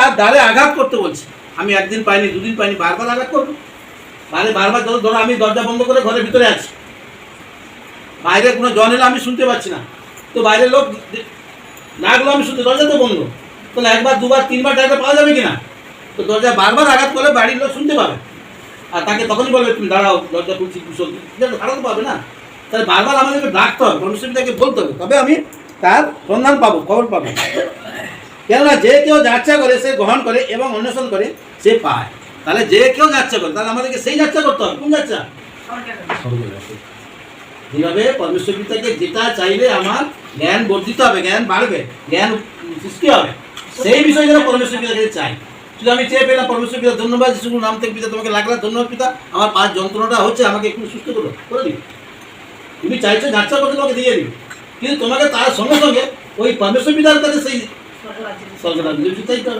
তার দ্বারে আঘাত করতে বলছে। আমি একদিন পাইনি, দুদিন পাইনি, বারবার আঘাত করবো। বারবার ধরো আমি দরজা বন্ধ করে ঘরের ভিতরে আছি, বাইরে কোনো জন এলে আমি শুনতে পাচ্ছি না, তো বাইরের লোক ডাকলো আমি শুনতে, দরজা তো বন্ধ, তাহলে একবার দুবার তিনবার ডাকলে পাওয়া যাবে কিনা? তো দরজা বারবার আঘাত করলে বাড়ির লোক শুনতে পাবে, আর তাকে তখনই বলবে তুমি দাঁড়াও, দরজা খুলছি, কুশল দাঁড়াতে পাবে না। তাহলে বারবার আমাদেরকে ডাকতে হবে, পরমেশ্বরীকে বলতে হবে, তবে আমি তার সন্ধান পাবো, খবর পাবো। কেননা যে কেউ যাত্রা করে সে গ্রহণ করে এবং অন্বেষণ করে সে পায়। তাহলে যে কেউ যাত্রা করে, তাহলে আমাদেরকে সেই যাত্রা করতে হবে। কোন যাত্রা? যেভাবে পরমেশ্বর পিতাকে যেটা চাইলে আমার জ্ঞান বর্ধিত হবে, জ্ঞান বাড়বে, জ্ঞান সৃষ্টি হবে, সেই বিষয়ে যেন পরমেশ্বর পিতাকে চাই। শুধু আমি চেয়ে পেলাম পরমেশ্বর পিতা ধন্যবাদ যিশুর নাম থেকে পিতা তোমাকে লাগলা, ধন্যবাদ পিতা, আমার পাঁচ যন্ত্রণাটা হচ্ছে, আমাকে একটু সুস্থ করে দিবে। তুমি চাইছো যাত্রা করতে, তোমাকে দিয়ে দিবে, কিন্তু তোমাকে তার সঙ্গে সঙ্গে ওই পরমেশ্বর পিতার কাছে সেই স্বর্গরাজ্য চাইতে হবে।